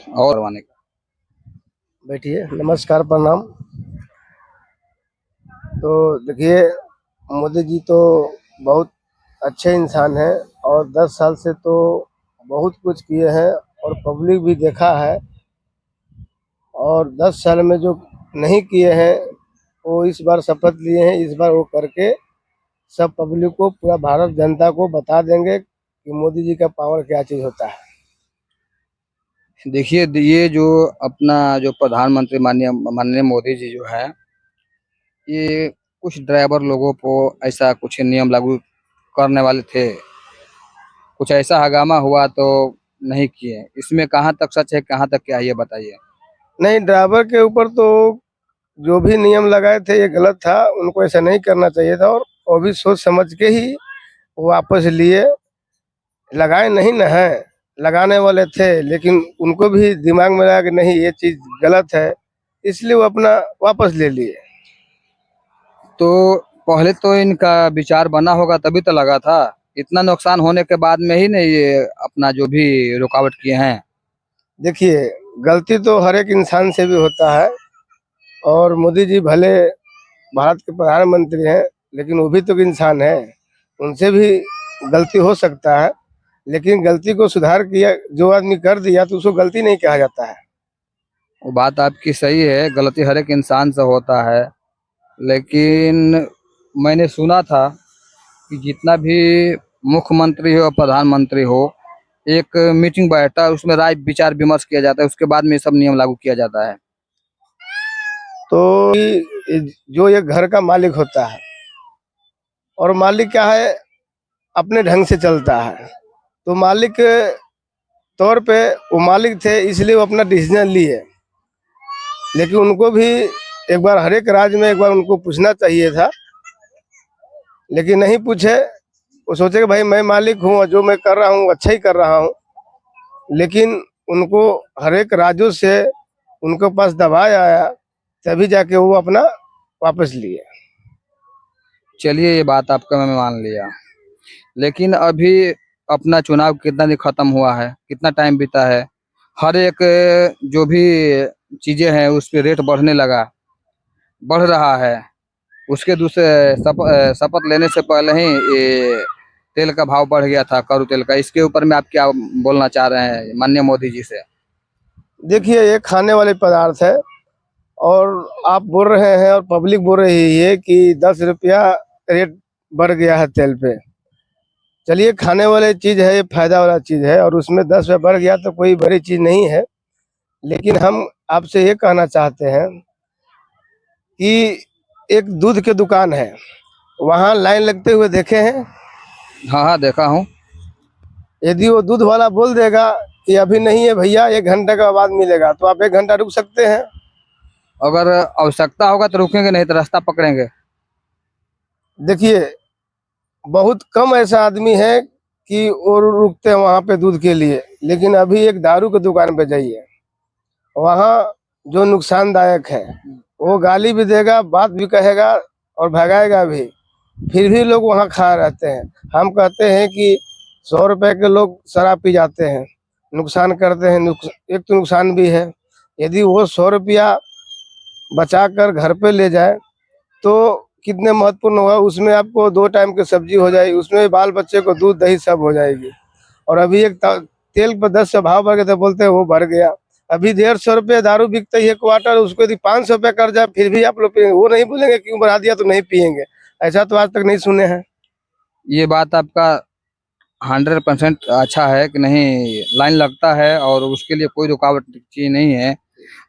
और करवाने का। बैठिए। नमस्कार, प्रणाम। तो देखिए, मोदी जी तो बहुत अच्छे इंसान हैं और 10 साल से तो बहुत कुछ किए हैं और पब्लिक भी देखा है। और 10 साल में जो नहीं किए हैं वो इस बार शपथ लिए हैं, इस बार वो करके सब पब्लिक को, पूरा भारत जनता को बता देंगे कि मोदी जी का पावर क्या चीज़ होता है। देखिए ये जो अपना जो प्रधानमंत्री माननीय माननीय मोदी जी जो है, ये कुछ ड्राइवर लोगों को ऐसा कुछ नियम लागू करने वाले थे, कुछ ऐसा हंगामा हुआ तो नहीं किए। इसमें कहाँ तक सच है, कहाँ तक क्या है, ये बताइए। नहीं, ड्राइवर के ऊपर तो जो भी नियम लगाए थे ये गलत था, उनको ऐसा नहीं करना चाहिए था। और वो भी सोच समझ के ही वापस लिए। लगाए नहीं न है, लगाने वाले थे, लेकिन उनको भी दिमाग में लगा कि नहीं ये चीज गलत है, इसलिए वो अपना वापस ले लिए। तो पहले तो इनका विचार बना होगा तभी तो लगा था। इतना नुकसान होने के बाद में ही नहीं ये अपना जो भी रुकावट किए हैं। देखिए, गलती तो हर एक इंसान से भी होता है। और मोदी जी भले भारत के प्रधानमंत्री हैं, लेकिन वो भी तो एक इंसान है, उनसे भी गलती हो सकता है। लेकिन गलती को सुधार किया जो आदमी कर दिया तो उसको गलती नहीं कहा जाता है। वो बात आपकी सही है, गलती हर एक इंसान से होता है। लेकिन मैंने सुना था कि जितना भी मुख्यमंत्री हो, प्रधानमंत्री हो, एक मीटिंग बैठता है, उसमें राय विचार विमर्श किया जाता है, उसके बाद में ये सब नियम लागू किया जाता है। तो जो ये घर का मालिक होता है, और मालिक क्या है, अपने ढंग से चलता है। तो मालिक के तौर पे वो मालिक थे, इसलिए वो अपना डिसीजन लिए। लेकिन उनको भी एक बार, हर एक राज्य में एक बार उनको पूछना चाहिए था, लेकिन नहीं पूछे। वो सोचे कि भाई मैं मालिक हूँ और जो मैं कर रहा हूँ अच्छा ही कर रहा हूँ। लेकिन उनको हर एक राज्यों से उनके पास दबाव आया, तभी जाके वो अपना वापस लिए। चलिए ये बात आपका मैं मान लिया। लेकिन अभी अपना चुनाव कितना दिन खत्म हुआ है, कितना टाइम बीता है, हर एक जो भी चीजें हैं उस पे रेट बढ़ने लगा, बढ़ रहा है। उसके दूसरे शपथ लेने से पहले ही ये तेल का भाव बढ़ गया था, कड़ू तेल का। इसके ऊपर में आप क्या बोलना चाह रहे हैं माननीय मोदी जी से? देखिए, ये खाने वाले पदार्थ है, और आप बोल रहे हैं और पब्लिक बोल रही है कि 10 रुपया रेट बढ़ गया है तेल पे। चलिए, खाने वाले चीज है, ये फायदा वाला चीज है, और उसमें 10 रुपया बढ़ गया तो कोई बड़ी चीज नहीं है। लेकिन हम आपसे ये कहना चाहते हैं कि एक दूध की दुकान है, वहाँ लाइन लगते हुए देखे हैं। हाँ हाँ, देखा हूँ। यदि वो दूध वाला बोल देगा कि अभी नहीं है भैया, 1 घंटे का बाद मिलेगा, तो आप 1 घंटा रुक सकते हैं। अगर आवश्यकता होगा तो रुकेंगे, नहीं तो रास्ता पकड़ेंगे। देखिए, बहुत कम ऐसा आदमी है कि वो रुकते हैं वहाँ पे दूध के लिए। लेकिन अभी एक दारू की दुकान पे जाइए, वहाँ जो नुकसानदायक है, वो गाली भी देगा, बात भी कहेगा और भगाएगा भी, फिर भी लोग वहाँ खा रहते हैं। हम कहते हैं कि 100 रुपए के लोग शराब पी जाते हैं, नुकसान करते हैं। एक तो नुकसान भी है। यदि वो 100 रुपया बचा कर घर पे ले जाए तो कितने महत्वपूर्ण होगा। उसमें आपको 2 टाइम की सब्जी हो जाएगी, उसमें बाल बच्चे को दूध दही सब हो जाएगी। और अभी एक तेल पर 10 से भाव बढ़ गया तो बोलते हैं वो बढ़ गया। अभी 150 रुपये दारू बिकता है क्वार्टर, उसको यदि 500 रुपये कर जाए फिर भी आप लोग पिएंगे। वो नहीं बोलेंगे क्यों बढ़ा दिया तो नहीं पिएंगे। ऐसा तो आज तक नहीं सुने हैं। ये बात आपका 100% अच्छा है कि नहीं, लाइन लगता है और उसके लिए कोई रुकावट चीज नहीं है।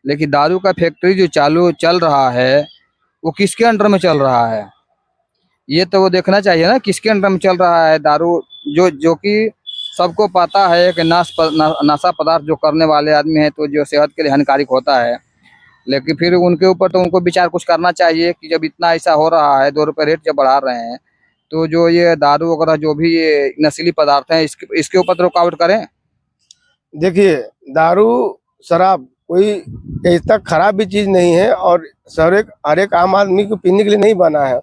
लेकिन दारू का फैक्ट्री जो चालू चल रहा है, वो किसके अंडर में चल रहा है? ये तो वो देखना चाहिए ना, किसके अंडर में चल रहा है दारू। जो जो कि सबको पता है कि नशा पदार्थ जो करने वाले आदमी हैं तो जो सेहत के लिए हानिकारक होता है। लेकिन फिर उनके ऊपर तो उनको विचार कुछ करना चाहिए कि जब इतना ऐसा हो रहा है, 2 रुपये रेट जब बढ़ा रहे हैं, तो जो ये दारू वगैरह जो भी ये नशीली पदार्थ हैं इसके ऊपर तो रुकावट करें। देखिए, दारू शराब कोई इतना खराब भी चीज नहीं है, और हर एक आम आदमी को पीने के लिए नहीं बना है।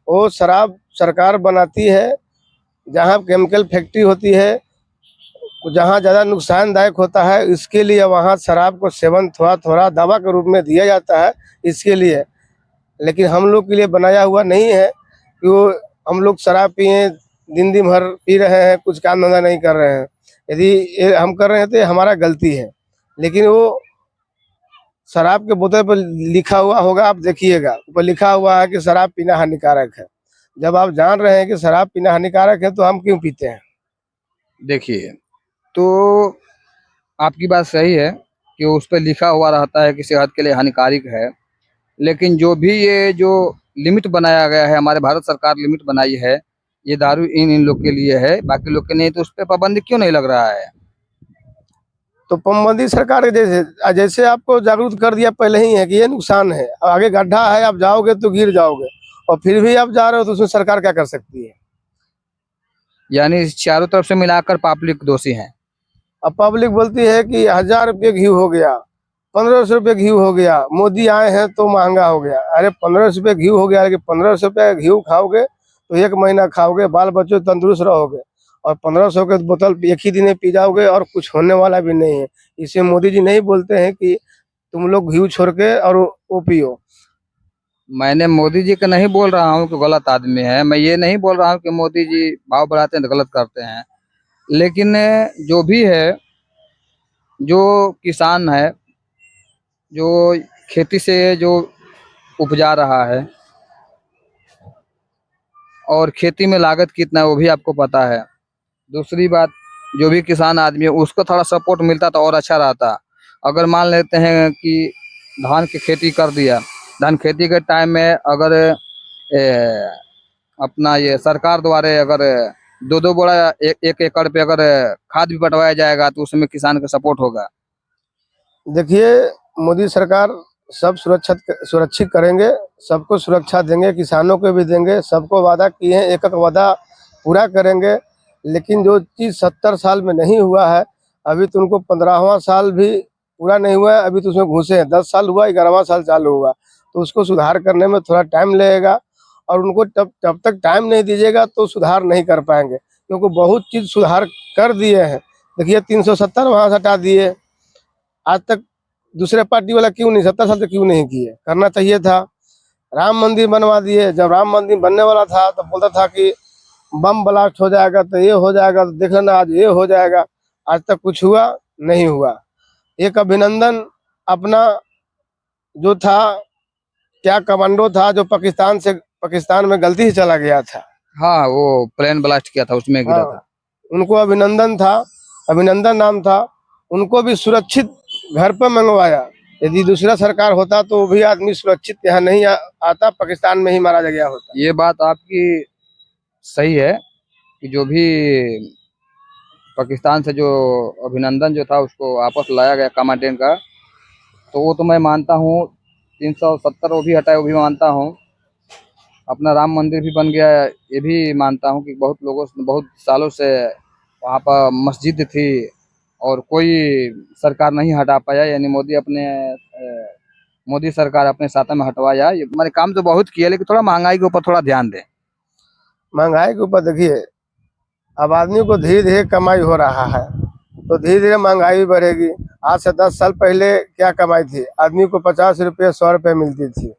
वो शराब सरकार बनाती है, जहाँ केमिकल फैक्ट्री होती है जहाँ ज़्यादा नुकसानदायक होता है इसके लिए वहाँ शराब को सेवन थोड़ा थोड़ा दवा के रूप में दिया जाता है इसके लिए। लेकिन हम लोग के लिए बनाया हुआ नहीं है कि वो हम लोग शराब पिए दिन दिन भर पी रहे हैं, कुछ काम धंधा नहीं कर रहे हैं। यदि ये हम कर रहे हैं तो ये हमारा गलती है। लेकिन वो शराब के बोतल पर लिखा हुआ होगा, आप देखिएगा ऊपर लिखा हुआ है कि शराब पीना हानिकारक है। जब आप जान रहे हैं कि शराब पीना हानिकारक है तो हम क्यों पीते हैं? देखिए, तो आपकी बात सही है कि उस पे लिखा हुआ रहता है कि सेहत के लिए हानिकारक है। लेकिन जो भी ये जो लिमिट बनाया गया है, हमारे भारत सरकार लिमिट बनाई है, ये दारू इन इन लोग के लिए है, बाकी लोग के नहीं। तो उस पे पाबंदी क्यों नहीं लग रहा है? तो पाबंदी सरकार के जैसे जैसे आपको जागरूक कर दिया पहले ही है कि ये नुकसान है, आगे गड्ढा है, आप जाओगे तो गिर जाओगे, और फिर भी आप जा रहे हो तो उसमें सरकार क्या कर सकती है? यानी चारों तरफ से मिलाकर पब्लिक दोषी है। अब पब्लिक बोलती है कि 1000 रुपये घी हो गया, 1500 रुपये घी हो गया, मोदी आए हैं तो महंगा हो गया। अरे 1500 रुपये घी हो गया, लेकिन 1500 रुपये घी खाओगे तो 1 महीना खाओगे, बाल बच्चों तंदुरुस्त रहोगे। और 1500 के बोतल एक ही दिन में पी जाओगे और कुछ होने वाला भी नहीं है। इसमें मोदी जी नहीं बोलते हैं कि तुम लोग घी छोड़ के और वो पियो। मैंने मोदी जी का नहीं बोल रहा हूँ कि गलत आदमी है, मैं ये नहीं बोल रहा हूँ कि मोदी जी भाव बढ़ाते हैं तो गलत करते हैं। लेकिन जो भी है, जो किसान है, जो खेती से जो उपजा रहा है, और खेती में लागत कितना है वो भी आपको पता है। दूसरी बात, जो भी किसान आदमी है उसको थोड़ा सपोर्ट मिलता तो और अच्छा रहता। अगर मान लेते हैं कि धान की खेती कर दिया, धान खेती के टाइम में अगर अपना ये सरकार द्वारा अगर 2-2 बोरा एक एकड़ पे अगर खाद भी बंटवाया जाएगा तो उसमें किसान का सपोर्ट होगा। देखिए, मोदी सरकार सब सुरक्षित करेंगे, सबको सुरक्षा देंगे, किसानों को भी देंगे, सबको वादा किए हैं, एक एक वादा पूरा करेंगे। लेकिन जो चीज़ 70 साल में नहीं हुआ है, अभी तो उनको 15वां साल भी पूरा नहीं हुआ है, अभी तो उसमें घुसे हैं। 10 साल हुआ, 11वां साल चालू हुआ, तो उसको सुधार करने में थोड़ा टाइम लगेगा। और उनको जब तक टाइम नहीं दीजिएगा तो सुधार नहीं कर पाएंगे, क्योंकि बहुत चीज़ सुधार कर दिए हैं। देखिए 370 वहाँ से हटा दिए, आज तक दूसरे पार्टी वाला क्यों नहीं, 70 साल तक क्यों नहीं किए? करना चाहिए था। राम मंदिर बनवा दिए, जब राम मंदिर बनने वाला था तो बोलता था कि बम ब्लास्ट हो जाएगा तो ये हो जाएगा, तो देख लेना आज ये हो जाएगा। आज तक कुछ हुआ नहीं हुआ। एक अभिनंदन अपना जो था, क्या कमांडो था, जो पाकिस्तान में गलती से चला गया था। हाँ, वो प्लेन ब्लास्ट किया था, उसमें गिरा हाँ, था। उनको अभिनंदन था, अभिनंदन नाम था। उनको भी सुरक्षित घर पर मंगवाया। यदि दूसरा सरकार होता तो वो भी आदमी सुरक्षित यहाँ नहीं आता, पाकिस्तान में ही मारा गया होता। ये बात आपकी सही है कि जो भी पाकिस्तान से जो अभिनंदन जो था उसको वापस लाया गया कमांडेंट का, तो वो तो मैं मानता हूँ। 370 वो भी हटाए, वो भी मानता हूँ। अपना राम मंदिर भी बन गया, ये भी मानता हूँ कि बहुत सालों से वहाँ पर मस्जिद थी और कोई सरकार नहीं हटा पाया। यानी मोदी सरकार अपने साथ में हटवाया। ये हमारे काम तो बहुत किया, लेकिन थोड़ा महंगाई के ऊपर थोड़ा ध्यान दें। महंगाई के ऊपर देखिए, अब आदमी को धीरे धीरे कमाई हो रहा है तो धीरे धीरे महंगाई भी बढ़ेगी। आज से 10 साल पहले क्या कमाई थी? आदमी को 50 रुपये 100 रुपये मिलती थी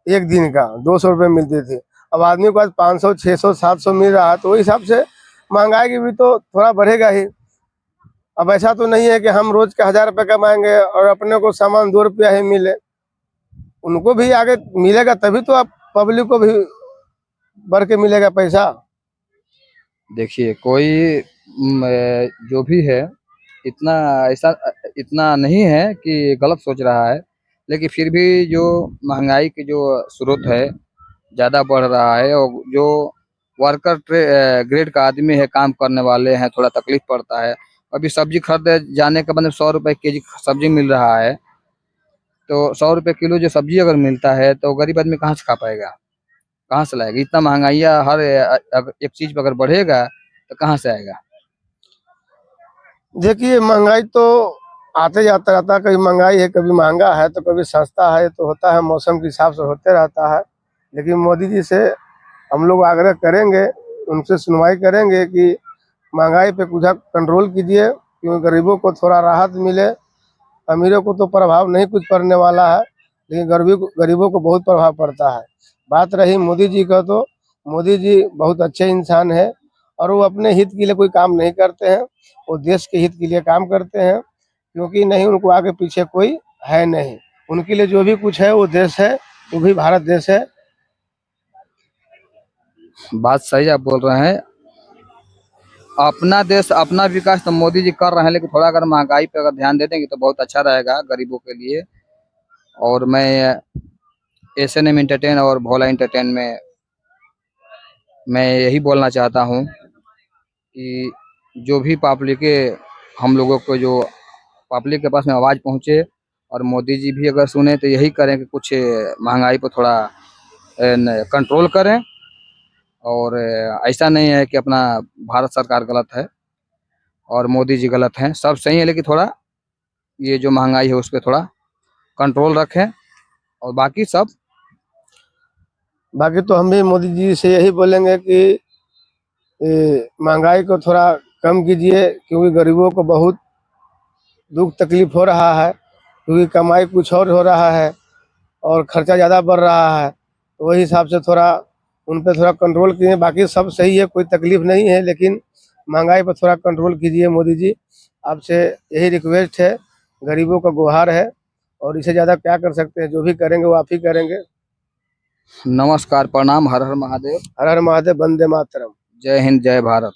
एक दिन का, 200 रुपये मिलती थी। अब आदमी को आज 500 600 700 मिल रहा है, तो वही हिसाब से महंगाई की भी तो थोड़ा बढ़ेगा ही। अब ऐसा तो नहीं है कि हम रोज का 1000 रुपये कमाएंगे और अपने को सामान 2 रुपया ही मिले। उनको भी आगे मिलेगा, तभी तो आप पब्लिक को भी बढ़ के मिलेगा पैसा। देखिए, कोई जो भी है, इतना ऐसा इतना नहीं है कि गलत सोच रहा है। लेकिन फिर भी जो महंगाई की जो स्रोत है ज़्यादा बढ़ रहा है, और जो वर्कर ग्रेड का आदमी है, काम करने वाले हैं, थोड़ा तकलीफ पड़ता है। अभी सब्जी खरीदे जाने का मतलब 100 रुपये केजी सब्जी मिल रहा है। तो 100 रुपये किलो जो सब्जी अगर मिलता है तो गरीब आदमी कहाँ से खा पाएगा, कहाँ से लाएगा? इतना महंगाइयाँ हर अगर एक चीज पे अगर बढ़ेगा तो कहाँ से आएगा? देखिए, महंगाई तो आते जाता रहता है, कभी महंगाई है, कभी महंगा है, तो कभी सस्ता है, तो होता है, मौसम के हिसाब से होते रहता है। लेकिन मोदी जी से हम लोग आग्रह करेंगे, उनसे सुनवाई करेंगे कि महंगाई पे कुछ कंट्रोल कीजिए क्योंकि गरीबों को थोड़ा राहत मिले। अमीरों को तो प्रभाव नहीं कुछ पड़ने वाला है, लेकिन गरीबों को बहुत प्रभाव पड़ता है। बात रही मोदी जी का, तो मोदी जी बहुत अच्छे इंसान है और वो अपने हित के लिए कोई काम नहीं करते हैं, वो देश के हित के लिए काम करते हैं। क्योंकि नहीं, उनको आगे पीछे कोई है नहीं, उनके लिए जो भी कुछ है वो देश है, वो भी भारत देश है। बात सही आप बोल रहे हैं। अपना देश अपना विकास तो मोदी जी कर रहे हैं, लेकिन थोड़ा अगर महंगाई पे अगर ध्यान दे देंगे तो बहुत अच्छा रहेगा गरीबों के लिए। और मैं एसएनएम एंटरटेन और भोला एंटरटेन में मैं यही बोलना चाहता हूँ कि जो भी पब्लिक के हम लोगों को जो पब्लिक के पास में आवाज़ पहुँचे और मोदी जी भी अगर सुने तो यही करें कि कुछ महंगाई पर थोड़ा कंट्रोल करें। और ऐसा नहीं है कि अपना भारत सरकार गलत है और मोदी जी गलत हैं, सब सही है, लेकिन थोड़ा ये जो महंगाई है उस पर थोड़ा कंट्रोल रखें और बाकी सब। बाकी तो हम भी मोदी जी से यही बोलेंगे कि महंगाई को थोड़ा कम कीजिए, क्योंकि गरीबों को बहुत दुख तकलीफ हो रहा है, क्योंकि कमाई कुछ और हो रहा है और खर्चा ज़्यादा बढ़ रहा है। तो वही हिसाब से थोड़ा उन पे थोड़ा कंट्रोल कीजिए। बाकी सब सही है, कोई तकलीफ नहीं है, लेकिन महंगाई पर थोड़ा कंट्रोल कीजिए मोदी जी। आपसे यही रिक्वेस्ट है, गरीबों का गुहार है, और इससे ज़्यादा क्या कर सकते हैं? जो भी करेंगे वो आप ही करेंगे। नमस्कार, प्रणाम, हर हर महादेव। हर हर महादेव, वंदे मातरम। जय हिंद, जय भारत।